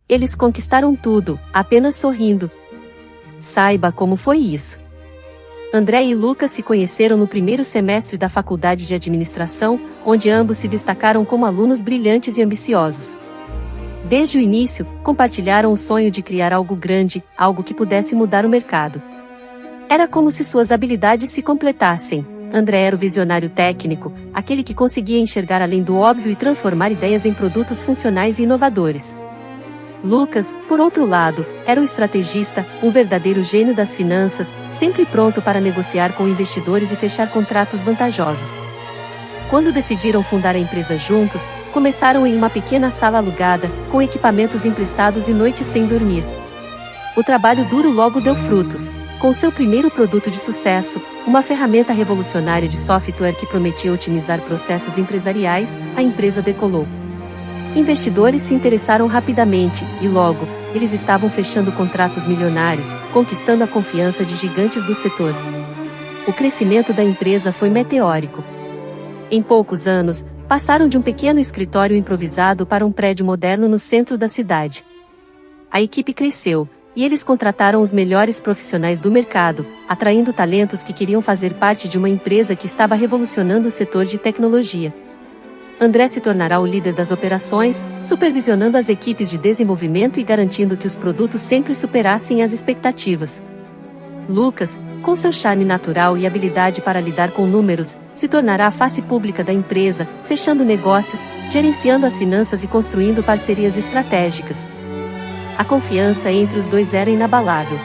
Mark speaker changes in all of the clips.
Speaker 1: Eles conquistaram tudo, apenas sorrindo. Saiba como foi isso. André e Lucas se conheceram no primeiro semestre da Faculdade de Administração, onde ambos se destacaram como alunos brilhantes e ambiciosos. Desde o início, compartilharam o sonho de criar algo grande, algo que pudesse mudar o mercado. Era como se suas habilidades se completassem. André era o visionário técnico, aquele que conseguia enxergar além do óbvio e transformar ideias em produtos funcionais e inovadores. Lucas, por outro lado, era o estrategista, um verdadeiro gênio das finanças, sempre pronto para negociar com investidores e fechar contratos vantajosos. Quando decidiram fundar a empresa juntos, começaram em uma pequena sala alugada, com equipamentos emprestados e noites sem dormir. O trabalho duro logo deu frutos. Com seu primeiro produto de sucesso, uma ferramenta revolucionária de software que prometia otimizar processos empresariais, a empresa decolou. Investidores se interessaram rapidamente, e logo, eles estavam fechando contratos milionários, conquistando a confiança de gigantes do setor. O crescimento da empresa foi meteórico. Em poucos anos, passaram de um pequeno escritório improvisado para um prédio moderno no centro da cidade. A equipe cresceu, e eles contrataram os melhores profissionais do mercado, atraindo talentos que queriam fazer parte de uma empresa que estava revolucionando o setor de tecnologia. André se tornará o líder das operações, supervisionando as equipes de desenvolvimento e garantindo que os produtos sempre superassem as expectativas. Lucas, com seu charme natural e habilidade para lidar com números, se tornará a face pública da empresa, fechando negócios, gerenciando as finanças e construindo parcerias estratégicas. A confiança entre os dois era inabalável.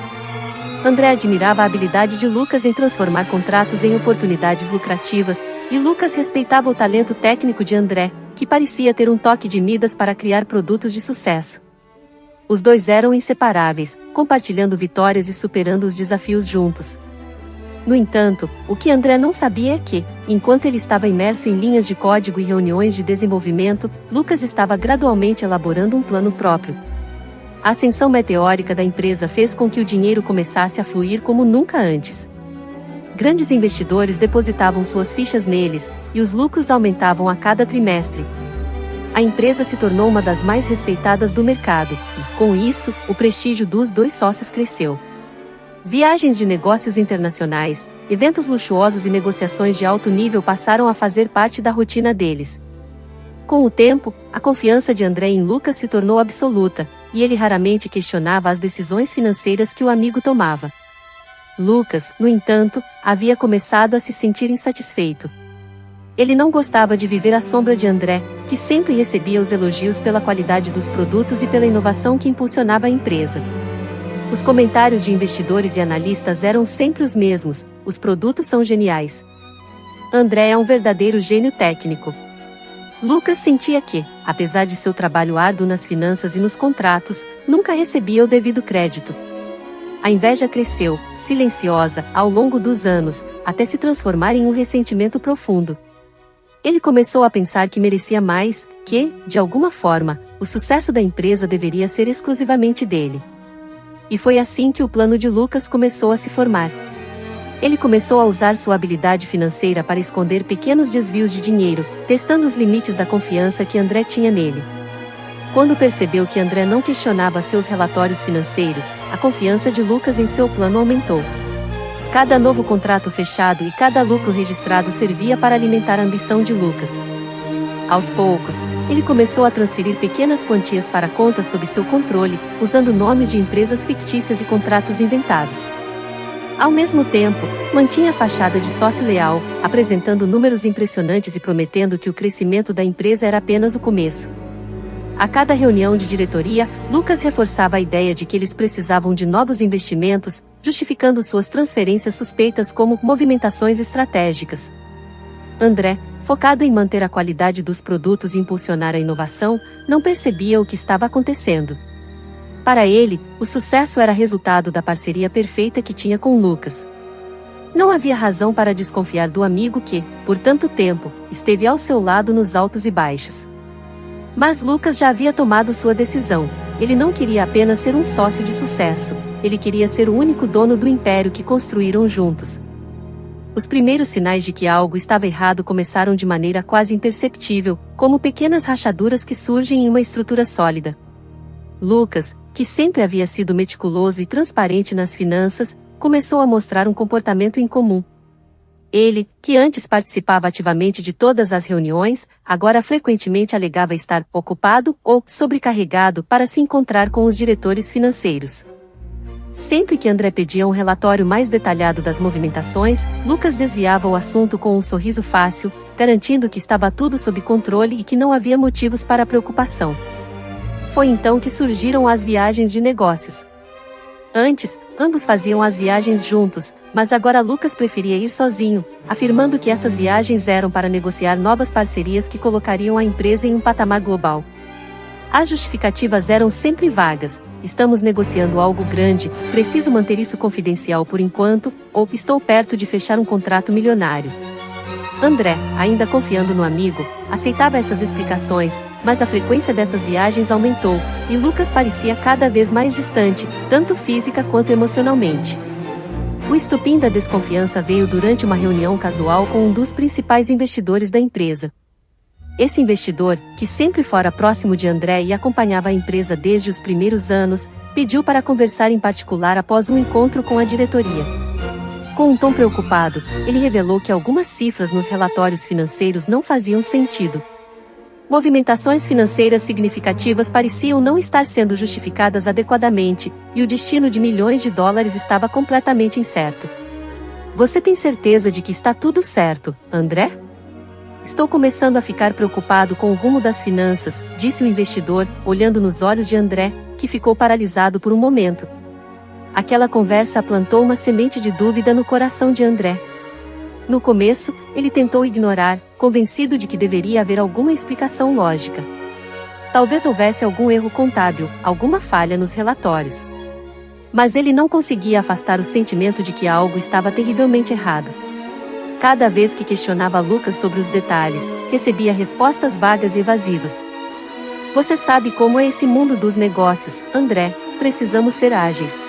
Speaker 1: André admirava a habilidade de Lucas em transformar contratos em oportunidades lucrativas, e Lucas respeitava o talento técnico de André, que parecia ter um toque de Midas para criar produtos de sucesso. Os dois eram inseparáveis, compartilhando vitórias e superando os desafios juntos. No entanto, o que André não sabia é que, enquanto ele estava imerso em linhas de código e reuniões de desenvolvimento, Lucas estava gradualmente elaborando um plano próprio. A ascensão meteórica da empresa fez com que o dinheiro começasse a fluir como nunca antes. Grandes investidores depositavam suas fichas neles, e os lucros aumentavam a cada trimestre. A empresa se tornou uma das mais respeitadas do mercado, e, com isso, o prestígio dos dois sócios cresceu. Viagens de negócios internacionais, eventos luxuosos e negociações de alto nível passaram a fazer parte da rotina deles. Com o tempo, a confiança de André em Lucas se tornou absoluta, e ele raramente questionava as decisões financeiras que o amigo tomava. Lucas, no entanto, havia começado a se sentir insatisfeito. Ele não gostava de viver à sombra de André, que sempre recebia os elogios pela qualidade dos produtos e pela inovação que impulsionava a empresa. Os comentários de investidores e analistas eram sempre os mesmos: os produtos são geniais. André é um verdadeiro gênio técnico. Lucas sentia que, apesar de seu trabalho árduo nas finanças e nos contratos, nunca recebia o devido crédito. A inveja cresceu, silenciosa, ao longo dos anos, até se transformar em um ressentimento profundo. Ele começou a pensar que merecia mais, que, de alguma forma, o sucesso da empresa deveria ser exclusivamente dele. E foi assim que o plano de Lucas começou a se formar. Ele começou a usar sua habilidade financeira para esconder pequenos desvios de dinheiro, testando os limites da confiança que André tinha nele. Quando percebeu que André não questionava seus relatórios financeiros, a confiança de Lucas em seu plano aumentou. Cada novo contrato fechado e cada lucro registrado servia para alimentar a ambição de Lucas. Aos poucos, ele começou a transferir pequenas quantias para contas sob seu controle, usando nomes de empresas fictícias e contratos inventados. Ao mesmo tempo, mantinha a fachada de sócio leal, apresentando números impressionantes e prometendo que o crescimento da empresa era apenas o começo. A cada reunião de diretoria, Lucas reforçava a ideia de que eles precisavam de novos investimentos, justificando suas transferências suspeitas como movimentações estratégicas. André, focado em manter a qualidade dos produtos e impulsionar a inovação, não percebia o que estava acontecendo. Para ele, o sucesso era resultado da parceria perfeita que tinha com Lucas. Não havia razão para desconfiar do amigo que, por tanto tempo, esteve ao seu lado nos altos e baixos. Mas Lucas já havia tomado sua decisão. Ele não queria apenas ser um sócio de sucesso, ele queria ser o único dono do império que construíram juntos. Os primeiros sinais de que algo estava errado começaram de maneira quase imperceptível, como pequenas rachaduras que surgem em uma estrutura sólida. Lucas, que sempre havia sido meticuloso e transparente nas finanças, começou a mostrar um comportamento incomum. Ele, que antes participava ativamente de todas as reuniões, agora frequentemente alegava estar ocupado ou sobrecarregado para se encontrar com os diretores financeiros. Sempre que André pedia um relatório mais detalhado das movimentações, Lucas desviava o assunto com um sorriso fácil, garantindo que estava tudo sob controle e que não havia motivos para preocupação. Foi então que surgiram as viagens de negócios. Antes, ambos faziam as viagens juntos, mas agora Lucas preferia ir sozinho, afirmando que essas viagens eram para negociar novas parcerias que colocariam a empresa em um patamar global. As justificativas eram sempre vagas: estamos negociando algo grande, preciso manter isso confidencial por enquanto, ou estou perto de fechar um contrato milionário. André, ainda confiando no amigo, aceitava essas explicações, mas a frequência dessas viagens aumentou, e Lucas parecia cada vez mais distante, tanto física quanto emocionalmente. O estopim da desconfiança veio durante uma reunião casual com um dos principais investidores da empresa. Esse investidor, que sempre fora próximo de André e acompanhava a empresa desde os primeiros anos, pediu para conversar em particular após um encontro com a diretoria. Com um tom preocupado, ele revelou que algumas cifras nos relatórios financeiros não faziam sentido. Movimentações financeiras significativas pareciam não estar sendo justificadas adequadamente, e o destino de milhões de dólares estava completamente incerto. Você tem certeza de que está tudo certo, André? Estou começando a ficar preocupado com o rumo das finanças, disse o investidor, olhando nos olhos de André, que ficou paralisado por um momento. Aquela conversa plantou uma semente de dúvida no coração de André. No começo, ele tentou ignorar, convencido de que deveria haver alguma explicação lógica. Talvez houvesse algum erro contábil, alguma falha nos relatórios. Mas ele não conseguia afastar o sentimento de que algo estava terrivelmente errado. Cada vez que questionava Lucas sobre os detalhes, recebia respostas vagas e evasivas. Você sabe como é esse mundo dos negócios, André, precisamos ser ágeis.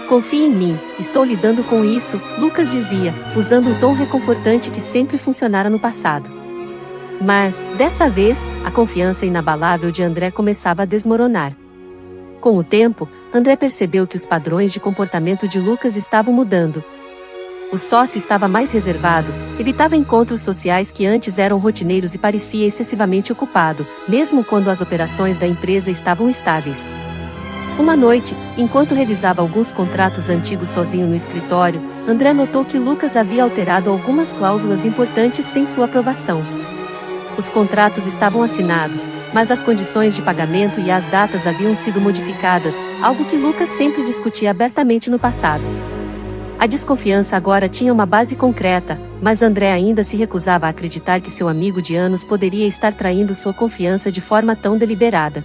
Speaker 1: Confie em mim, estou lidando com isso, Lucas dizia, usando o tom reconfortante que sempre funcionara no passado. Mas, dessa vez, a confiança inabalável de André começava a desmoronar. Com o tempo, André percebeu que os padrões de comportamento de Lucas estavam mudando. O sócio estava mais reservado, evitava encontros sociais que antes eram rotineiros e parecia excessivamente ocupado, mesmo quando as operações da empresa estavam estáveis. Uma noite, enquanto revisava alguns contratos antigos sozinho no escritório, André notou que Lucas havia alterado algumas cláusulas importantes sem sua aprovação. Os contratos estavam assinados, mas as condições de pagamento e as datas haviam sido modificadas, algo que Lucas sempre discutia abertamente no passado. A desconfiança agora tinha uma base concreta, mas André ainda se recusava a acreditar que seu amigo de anos poderia estar traindo sua confiança de forma tão deliberada.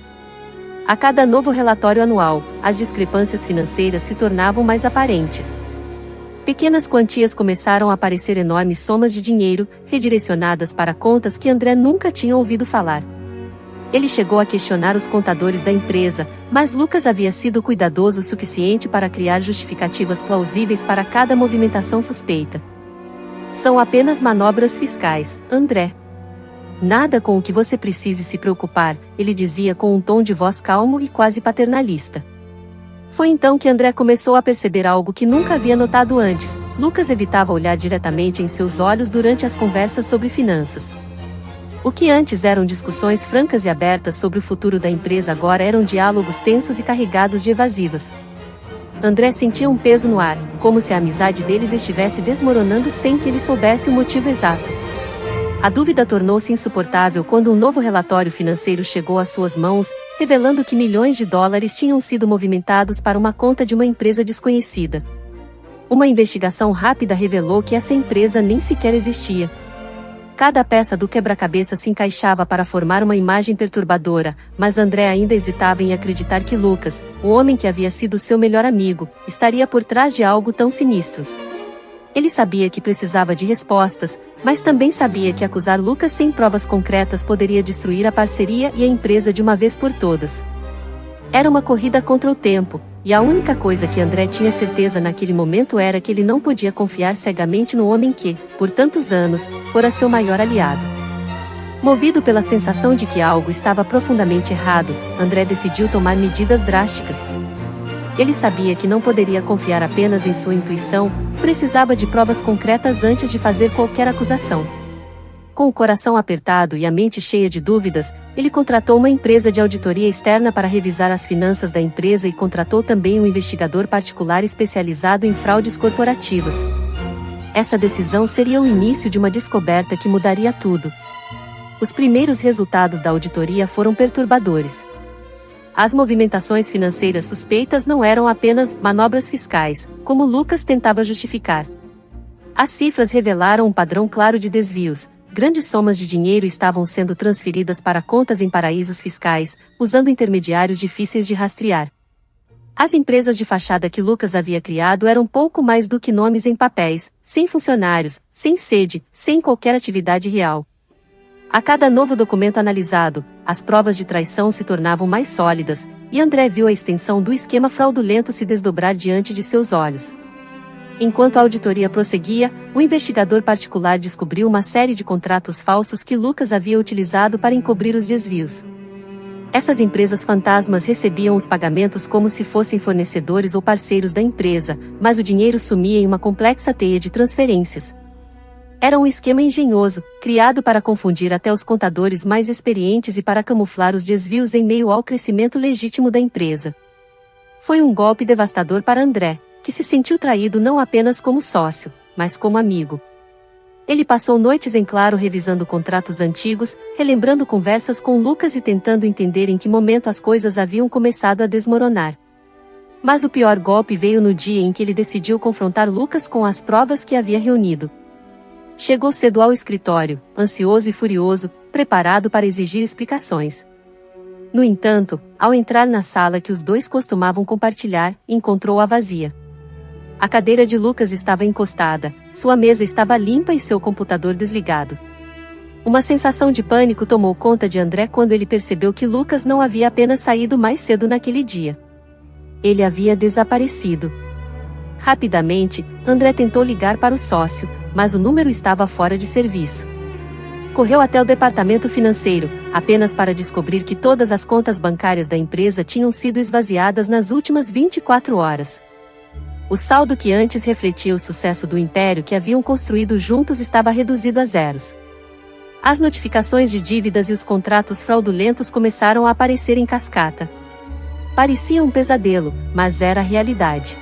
Speaker 1: A cada novo relatório anual, as discrepâncias financeiras se tornavam mais aparentes. Pequenas quantias começaram a aparecer enormes somas de dinheiro, redirecionadas para contas que André nunca tinha ouvido falar. Ele chegou a questionar os contadores da empresa, mas Lucas havia sido cuidadoso o suficiente para criar justificativas plausíveis para cada movimentação suspeita. São apenas manobras fiscais, André. Nada com o que você precise se preocupar, ele dizia com um tom de voz calmo e quase paternalista. Foi então que André começou a perceber algo que nunca havia notado antes: Lucas evitava olhar diretamente em seus olhos durante as conversas sobre finanças. O que antes eram discussões francas e abertas sobre o futuro da empresa agora eram diálogos tensos e carregados de evasivas. André sentia um peso no ar, como se a amizade deles estivesse desmoronando sem que ele soubesse o motivo exato. A dúvida tornou-se insuportável quando um novo relatório financeiro chegou às suas mãos, revelando que milhões de dólares tinham sido movimentados para uma conta de uma empresa desconhecida. Uma investigação rápida revelou que essa empresa nem sequer existia. Cada peça do quebra-cabeça se encaixava para formar uma imagem perturbadora, mas André ainda hesitava em acreditar que Lucas, o homem que havia sido seu melhor amigo, estaria por trás de algo tão sinistro. Ele sabia que precisava de respostas, mas também sabia que acusar Lucas sem provas concretas poderia destruir a parceria e a empresa de uma vez por todas. Era uma corrida contra o tempo, e a única coisa que André tinha certeza naquele momento era que ele não podia confiar cegamente no homem que, por tantos anos, fora seu maior aliado. Movido pela sensação de que algo estava profundamente errado, André decidiu tomar medidas drásticas. Ele sabia que não poderia confiar apenas em sua intuição, precisava de provas concretas antes de fazer qualquer acusação. Com o coração apertado e a mente cheia de dúvidas, ele contratou uma empresa de auditoria externa para revisar as finanças da empresa e contratou também um investigador particular especializado em fraudes corporativas. Essa decisão seria o início de uma descoberta que mudaria tudo. Os primeiros resultados da auditoria foram perturbadores. As movimentações financeiras suspeitas não eram apenas manobras fiscais, como Lucas tentava justificar. As cifras revelaram um padrão claro de desvios. Grandes somas de dinheiro estavam sendo transferidas para contas em paraísos fiscais, usando intermediários difíceis de rastrear. As empresas de fachada que Lucas havia criado eram pouco mais do que nomes em papéis, sem funcionários, sem sede, sem qualquer atividade real. A cada novo documento analisado, as provas de traição se tornavam mais sólidas, e André viu a extensão do esquema fraudulento se desdobrar diante de seus olhos. Enquanto a auditoria prosseguia, o investigador particular descobriu uma série de contratos falsos que Lucas havia utilizado para encobrir os desvios. Essas empresas fantasmas recebiam os pagamentos como se fossem fornecedores ou parceiros da empresa, mas o dinheiro sumia em uma complexa teia de transferências. Era um esquema engenhoso, criado para confundir até os contadores mais experientes e para camuflar os desvios em meio ao crescimento legítimo da empresa. Foi um golpe devastador para André, que se sentiu traído não apenas como sócio, mas como amigo. Ele passou noites em claro revisando contratos antigos, relembrando conversas com Lucas e tentando entender em que momento as coisas haviam começado a desmoronar. Mas o pior golpe veio no dia em que ele decidiu confrontar Lucas com as provas que havia reunido. Chegou cedo ao escritório, ansioso e furioso, preparado para exigir explicações. No entanto, ao entrar na sala que os dois costumavam compartilhar, encontrou-a vazia. A cadeira de Lucas estava encostada, sua mesa estava limpa e seu computador desligado. Uma sensação de pânico tomou conta de André quando ele percebeu que Lucas não havia apenas saído mais cedo naquele dia. Ele havia desaparecido. Rapidamente, André tentou ligar para o sócio, mas o número estava fora de serviço. Correu até o departamento financeiro, apenas para descobrir que todas as contas bancárias da empresa tinham sido esvaziadas nas últimas 24 horas. O saldo que antes refletia o sucesso do império que haviam construído juntos estava reduzido a zeros. As notificações de dívidas e os contratos fraudulentos começaram a aparecer em cascata. Parecia um pesadelo, mas era a realidade.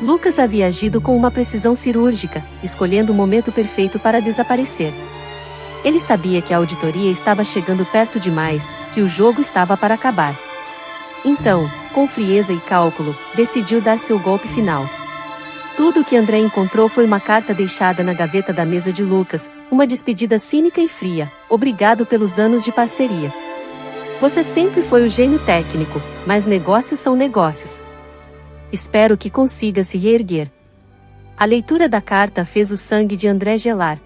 Speaker 1: Lucas havia agido com uma precisão cirúrgica, escolhendo o momento perfeito para desaparecer. Ele sabia que a auditoria estava chegando perto demais, que o jogo estava para acabar. Então, com frieza e cálculo, decidiu dar seu golpe final. Tudo o que André encontrou foi uma carta deixada na gaveta da mesa de Lucas, uma despedida cínica e fria, obrigado pelos anos de parceria. Você sempre foi o gênio técnico, mas negócios são negócios. Espero que consiga se reerguer. A leitura da carta fez o sangue de André gelar.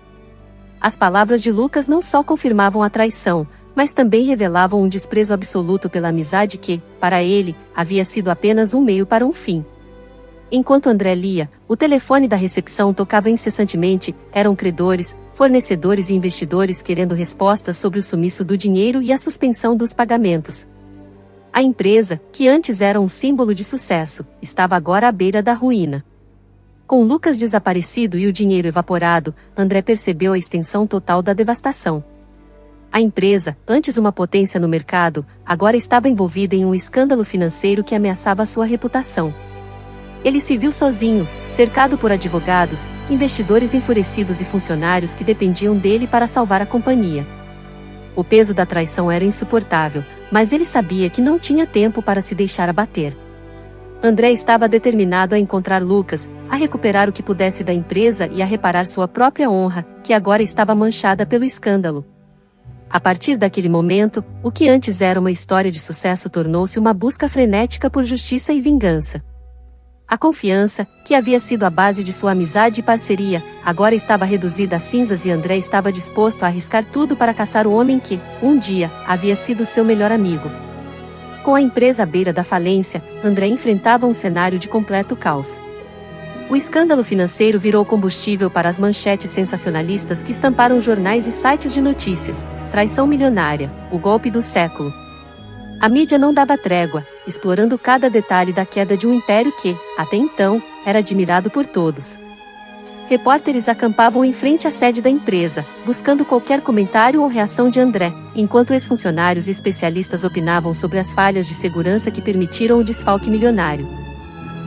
Speaker 1: As palavras de Lucas não só confirmavam a traição, mas também revelavam um desprezo absoluto pela amizade que, para ele, havia sido apenas um meio para um fim. Enquanto André lia, o telefone da recepção tocava incessantemente, eram credores, fornecedores e investidores querendo respostas sobre o sumiço do dinheiro e a suspensão dos pagamentos. A empresa, que antes era um símbolo de sucesso, estava agora à beira da ruína. Com Lucas desaparecido e o dinheiro evaporado, André percebeu a extensão total da devastação. A empresa, antes uma potência no mercado, agora estava envolvida em um escândalo financeiro que ameaçava sua reputação. Ele se viu sozinho, cercado por advogados, investidores enfurecidos e funcionários que dependiam dele para salvar a companhia. O peso da traição era insuportável, mas ele sabia que não tinha tempo para se deixar abater. André estava determinado a encontrar Lucas, a recuperar o que pudesse da empresa e a reparar sua própria honra, que agora estava manchada pelo escândalo. A partir daquele momento, o que antes era uma história de sucesso tornou-se uma busca frenética por justiça e vingança. A confiança, que havia sido a base de sua amizade e parceria, agora estava reduzida a cinzas e André estava disposto a arriscar tudo para caçar o homem que, um dia, havia sido seu melhor amigo. Com a empresa à beira da falência, André enfrentava um cenário de completo caos. O escândalo financeiro virou combustível para as manchetes sensacionalistas que estamparam jornais e sites de notícias. Traição milionária, o golpe do século. A mídia não dava trégua, explorando cada detalhe da queda de um império que, até então, era admirado por todos. Repórteres acampavam em frente à sede da empresa, buscando qualquer comentário ou reação de André, enquanto ex-funcionários e especialistas opinavam sobre as falhas de segurança que permitiram o desfalque milionário.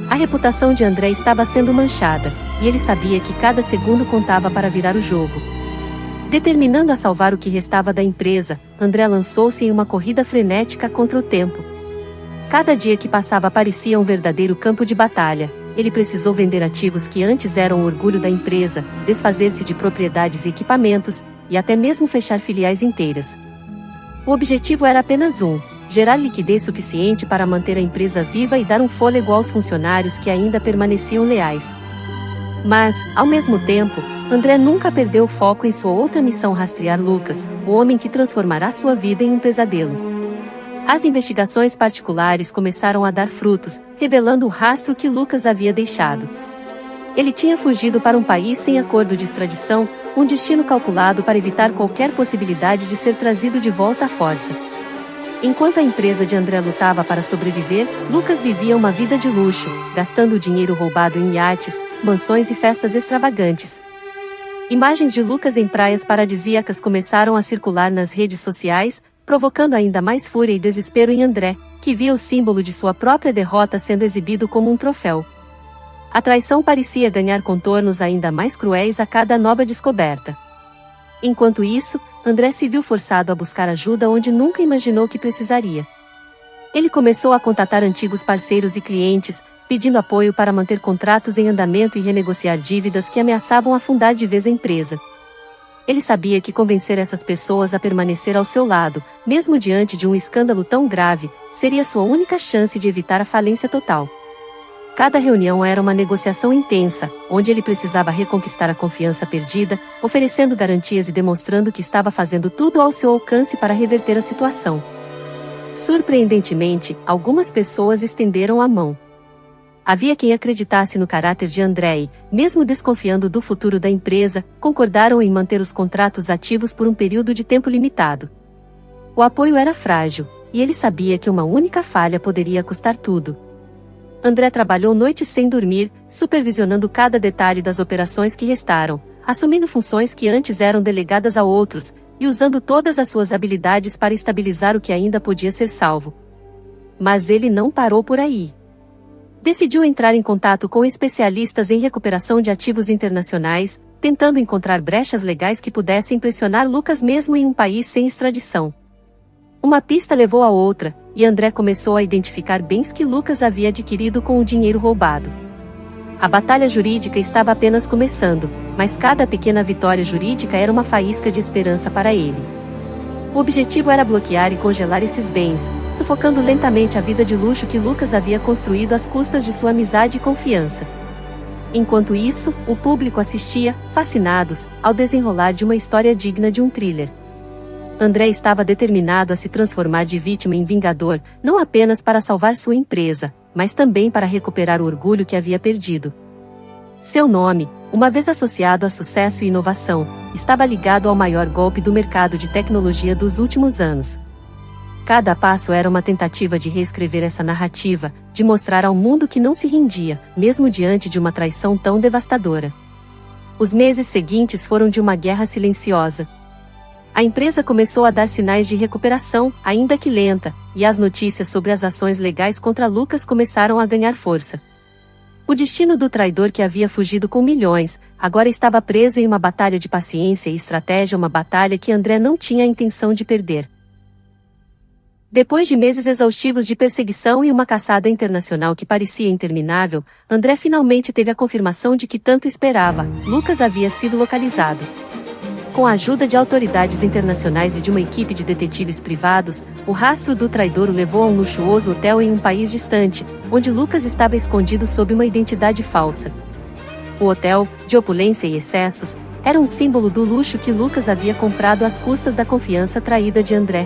Speaker 1: A reputação de André estava sendo manchada, e ele sabia que cada segundo contava para virar o jogo. Determinando a salvar o que restava da empresa, André lançou-se em uma corrida frenética contra o tempo. Cada dia que passava parecia um verdadeiro campo de batalha. Ele precisou vender ativos que antes eram o orgulho da empresa, desfazer-se de propriedades e equipamentos, e até mesmo fechar filiais inteiras. O objetivo era apenas um: gerar liquidez suficiente para manter a empresa viva e dar um fôlego aos funcionários que ainda permaneciam leais. Mas, ao mesmo tempo, André nunca perdeu o foco em sua outra missão: rastrear Lucas, o homem que transformará sua vida em um pesadelo. As investigações particulares começaram a dar frutos, revelando o rastro que Lucas havia deixado. Ele tinha fugido para um país sem acordo de extradição, um destino calculado para evitar qualquer possibilidade de ser trazido de volta à força. Enquanto a empresa de André lutava para sobreviver, Lucas vivia uma vida de luxo, gastando o dinheiro roubado em iates, mansões e festas extravagantes. Imagens de Lucas em praias paradisíacas começaram a circular nas redes sociais, provocando ainda mais fúria e desespero em André, que via o símbolo de sua própria derrota sendo exibido como um troféu. A traição parecia ganhar contornos ainda mais cruéis a cada nova descoberta. Enquanto isso, André se viu forçado a buscar ajuda onde nunca imaginou que precisaria. Ele começou a contatar antigos parceiros e clientes, pedindo apoio para manter contratos em andamento e renegociar dívidas que ameaçavam afundar de vez a empresa. Ele sabia que convencer essas pessoas a permanecer ao seu lado, mesmo diante de um escândalo tão grave, seria sua única chance de evitar a falência total. Cada reunião era uma negociação intensa, onde ele precisava reconquistar a confiança perdida, oferecendo garantias e demonstrando que estava fazendo tudo ao seu alcance para reverter a situação. Surpreendentemente, algumas pessoas estenderam a mão. Havia quem acreditasse no caráter de André e, mesmo desconfiando do futuro da empresa, concordaram em manter os contratos ativos por um período de tempo limitado. O apoio era frágil, e ele sabia que uma única falha poderia custar tudo. André trabalhou noites sem dormir, supervisionando cada detalhe das operações que restaram, assumindo funções que antes eram delegadas a outros, e usando todas as suas habilidades para estabilizar o que ainda podia ser salvo. Mas ele não parou por aí. Decidiu entrar em contato com especialistas em recuperação de ativos internacionais, tentando encontrar brechas legais que pudessem pressionar Lucas mesmo em um país sem extradição. Uma pista levou a outra, e André começou a identificar bens que Lucas havia adquirido com o dinheiro roubado. A batalha jurídica estava apenas começando, mas cada pequena vitória jurídica era uma faísca de esperança para ele. O objetivo era bloquear e congelar esses bens, sufocando lentamente a vida de luxo que Lucas havia construído às custas de sua amizade e confiança. Enquanto isso, o público assistia, fascinados, ao desenrolar de uma história digna de um thriller. André estava determinado a se transformar de vítima em vingador, não apenas para salvar sua empresa, mas também para recuperar o orgulho que havia perdido. Seu nome, uma vez associado a sucesso e inovação, estava ligado ao maior golpe do mercado de tecnologia dos últimos anos. Cada passo era uma tentativa de reescrever essa narrativa, de mostrar ao mundo que não se rendia, mesmo diante de uma traição tão devastadora. Os meses seguintes foram de uma guerra silenciosa. A empresa começou a dar sinais de recuperação, ainda que lenta, e as notícias sobre as ações legais contra Lucas começaram a ganhar força. O destino do traidor que havia fugido com milhões, agora estava preso em uma batalha de paciência e estratégia, uma batalha que André não tinha a intenção de perder. Depois de meses exaustivos de perseguição e uma caçada internacional que parecia interminável, André finalmente teve a confirmação de que tanto esperava: Lucas havia sido localizado. Com a ajuda de autoridades internacionais e de uma equipe de detetives privados, o rastro do traidor o levou a um luxuoso hotel em um país distante, onde Lucas estava escondido sob uma identidade falsa. O hotel, de opulência e excessos, era um símbolo do luxo que Lucas havia comprado às custas da confiança traída de André.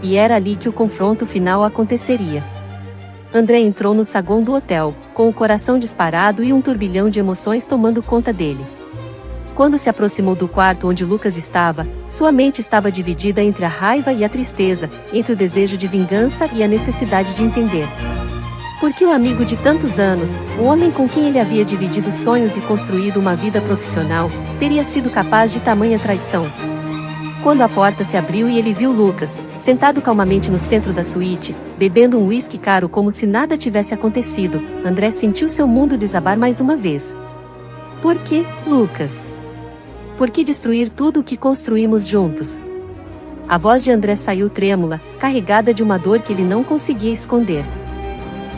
Speaker 1: E era ali que o confronto final aconteceria. André entrou no saguão do hotel, com o coração disparado e um turbilhão de emoções tomando conta dele. Quando se aproximou do quarto onde Lucas estava, sua mente estava dividida entre a raiva e a tristeza, entre o desejo de vingança e a necessidade de entender. Porque o amigo de tantos anos, o homem com quem ele havia dividido sonhos e construído uma vida profissional, teria sido capaz de tamanha traição? Quando a porta se abriu e ele viu Lucas, sentado calmamente no centro da suíte, bebendo um uísque caro como se nada tivesse acontecido, André sentiu seu mundo desabar mais uma vez. Por que, Lucas? Por que destruir tudo o que construímos juntos? A voz de André saiu trêmula, carregada de uma dor que ele não conseguia esconder.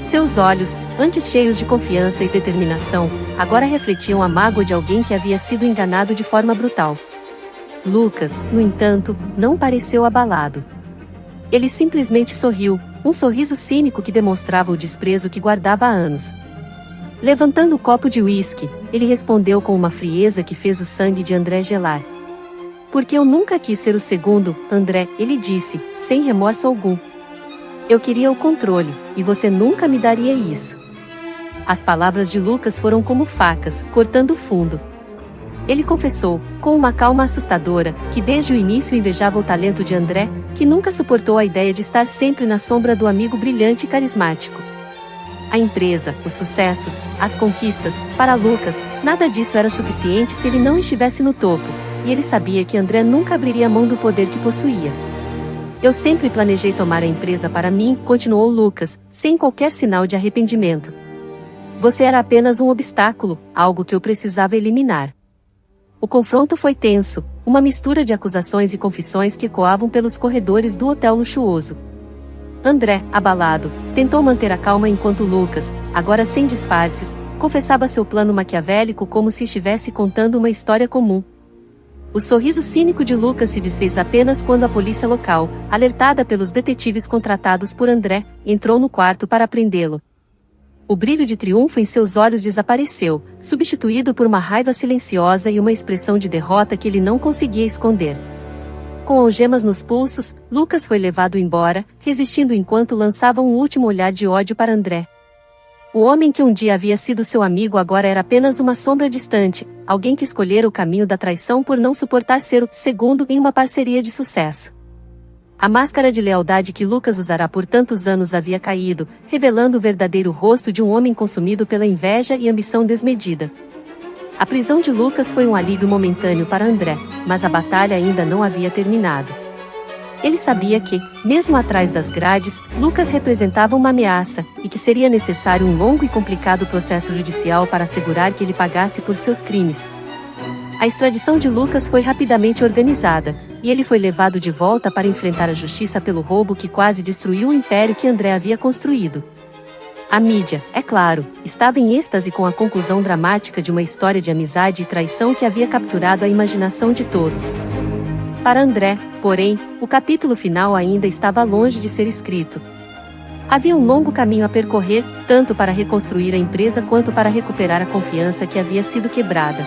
Speaker 1: Seus olhos, antes cheios de confiança e determinação, agora refletiam a mágoa de alguém que havia sido enganado de forma brutal. Lucas, no entanto, não pareceu abalado. Ele simplesmente sorriu, um sorriso cínico que demonstrava o desprezo que guardava há anos. Levantando o copo de uísque, ele respondeu com uma frieza que fez o sangue de André gelar. Porque eu nunca quis ser o segundo, André, ele disse, sem remorso algum. Eu queria o controle, e você nunca me daria isso. As palavras de Lucas foram como facas, cortando fundo. Ele confessou, com uma calma assustadora, que desde o início invejava o talento de André, que nunca suportou a ideia de estar sempre na sombra do amigo brilhante e carismático. A empresa, os sucessos, as conquistas, para Lucas, nada disso era suficiente se ele não estivesse no topo, e ele sabia que André nunca abriria mão do poder que possuía. Eu sempre planejei tomar a empresa para mim, continuou Lucas, sem qualquer sinal de arrependimento. Você era apenas um obstáculo, algo que eu precisava eliminar. O confronto foi tenso, uma mistura de acusações e confissões que ecoavam pelos corredores do hotel luxuoso. André, abalado, tentou manter a calma enquanto Lucas, agora sem disfarces, confessava seu plano maquiavélico como se estivesse contando uma história comum. O sorriso cínico de Lucas se desfez apenas quando a polícia local, alertada pelos detetives contratados por André, entrou no quarto para prendê-lo. O brilho de triunfo em seus olhos desapareceu, substituído por uma raiva silenciosa e uma expressão de derrota que ele não conseguia esconder. Com algemas nos pulsos, Lucas foi levado embora, resistindo enquanto lançava um último olhar de ódio para André. O homem que um dia havia sido seu amigo agora era apenas uma sombra distante, alguém que escolhera o caminho da traição por não suportar ser o segundo em uma parceria de sucesso. A máscara de lealdade que Lucas usará por tantos anos havia caído, revelando o verdadeiro rosto de um homem consumido pela inveja e ambição desmedida. A prisão de Lucas foi um alívio momentâneo para André, mas a batalha ainda não havia terminado. Ele sabia que, mesmo atrás das grades, Lucas representava uma ameaça, e que seria necessário um longo e complicado processo judicial para assegurar que ele pagasse por seus crimes. A extradição de Lucas foi rapidamente organizada, e ele foi levado de volta para enfrentar a justiça pelo roubo que quase destruiu o império que André havia construído. A mídia, é claro, estava em êxtase com a conclusão dramática de uma história de amizade e traição que havia capturado a imaginação de todos. Para André, porém, o capítulo final ainda estava longe de ser escrito. Havia um longo caminho a percorrer, tanto para reconstruir a empresa quanto para recuperar a confiança que havia sido quebrada.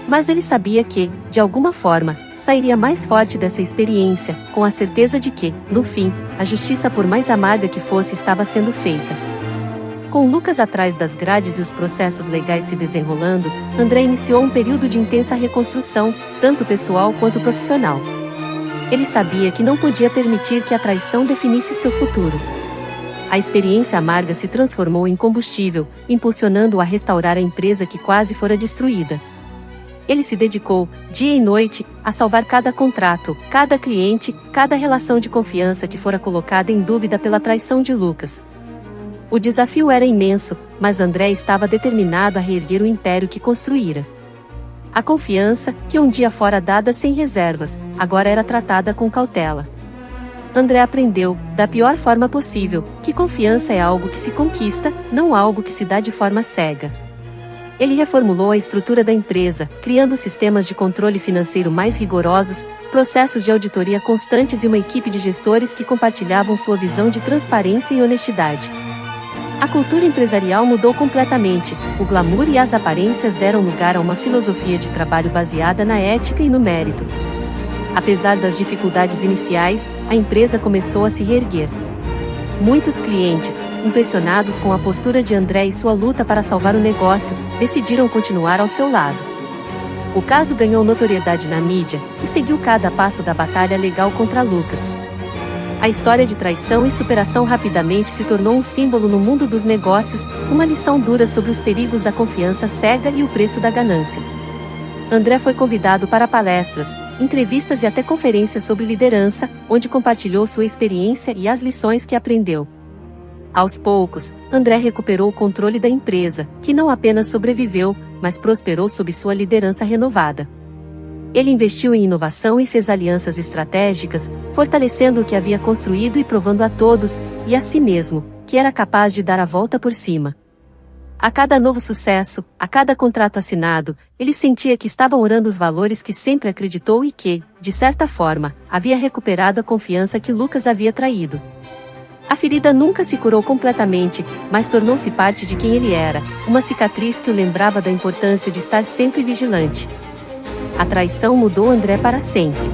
Speaker 1: Mas ele sabia que, de alguma forma, sairia mais forte dessa experiência, com a certeza de que, no fim, a justiça, por mais amarga que fosse, estava sendo feita. Com Lucas atrás das grades e os processos legais se desenrolando, André iniciou um período de intensa reconstrução, tanto pessoal quanto profissional. Ele sabia que não podia permitir que a traição definisse seu futuro. A experiência amarga se transformou em combustível, impulsionando-o a restaurar a empresa que quase fora destruída. Ele se dedicou, dia e noite, a salvar cada contrato, cada cliente, cada relação de confiança que fora colocada em dúvida pela traição de Lucas. O desafio era imenso, mas André estava determinado a reerguer o império que construíra. A confiança, que um dia fora dada sem reservas, agora era tratada com cautela. André aprendeu, da pior forma possível, que confiança é algo que se conquista, não algo que se dá de forma cega. Ele reformulou a estrutura da empresa, criando sistemas de controle financeiro mais rigorosos, processos de auditoria constantes e uma equipe de gestores que compartilhavam sua visão de transparência e honestidade. A cultura empresarial mudou completamente, o glamour e as aparências deram lugar a uma filosofia de trabalho baseada na ética e no mérito. Apesar das dificuldades iniciais, a empresa começou a se reerguer. Muitos clientes, impressionados com a postura de André e sua luta para salvar o negócio, decidiram continuar ao seu lado. O caso ganhou notoriedade na mídia, que seguiu cada passo da batalha legal contra Lucas. A história de traição e superação rapidamente se tornou um símbolo no mundo dos negócios, uma lição dura sobre os perigos da confiança cega e o preço da ganância. André foi convidado para palestras, entrevistas e até conferências sobre liderança, onde compartilhou sua experiência e as lições que aprendeu. Aos poucos, André recuperou o controle da empresa, que não apenas sobreviveu, mas prosperou sob sua liderança renovada. Ele investiu em inovação e fez alianças estratégicas, fortalecendo o que havia construído e provando a todos, e a si mesmo, que era capaz de dar a volta por cima. A cada novo sucesso, a cada contrato assinado, ele sentia que estava honrando os valores que sempre acreditou e que, de certa forma, havia recuperado a confiança que Lucas havia traído. A ferida nunca se curou completamente, mas tornou-se parte de quem ele era, uma cicatriz que o lembrava da importância de estar sempre vigilante. A traição mudou André para sempre.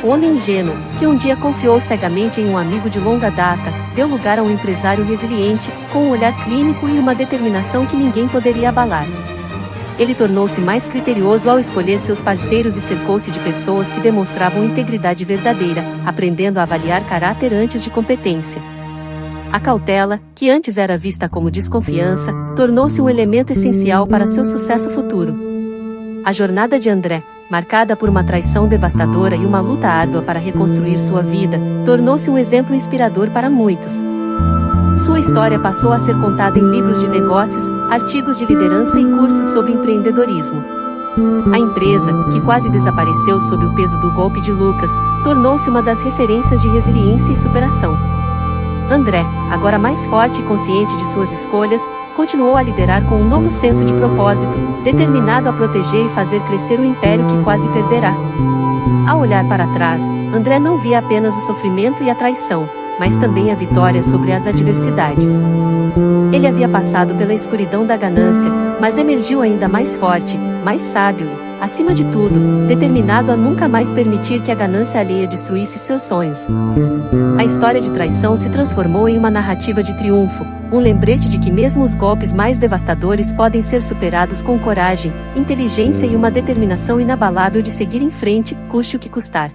Speaker 1: O homem ingênuo, que um dia confiou cegamente em um amigo de longa data, deu lugar a um empresário resiliente, com um olhar clínico e uma determinação que ninguém poderia abalar. Ele tornou-se mais criterioso ao escolher seus parceiros e cercou-se de pessoas que demonstravam integridade verdadeira, aprendendo a avaliar caráter antes de competência. A cautela, que antes era vista como desconfiança, tornou-se um elemento essencial para seu sucesso futuro. A jornada de André, marcada por uma traição devastadora e uma luta árdua para reconstruir sua vida, tornou-se um exemplo inspirador para muitos. Sua história passou a ser contada em livros de negócios, artigos de liderança e cursos sobre empreendedorismo. A empresa, que quase desapareceu sob o peso do golpe de Lucas, tornou-se uma das referências de resiliência e superação. André, agora mais forte e consciente de suas escolhas, continuou a liderar com um novo senso de propósito, determinado a proteger e fazer crescer o império que quase perderá. Ao olhar para trás, André não via apenas o sofrimento e a traição, mas também a vitória sobre as adversidades. Ele havia passado pela escuridão da ganância, mas emergiu ainda mais forte, mais sábio e, acima de tudo, determinado a nunca mais permitir que a ganância alheia destruísse seus sonhos. A história de traição se transformou em uma narrativa de triunfo, um lembrete de que mesmo os golpes mais devastadores podem ser superados com coragem, inteligência e uma determinação inabalável de seguir em frente, custe o que custar.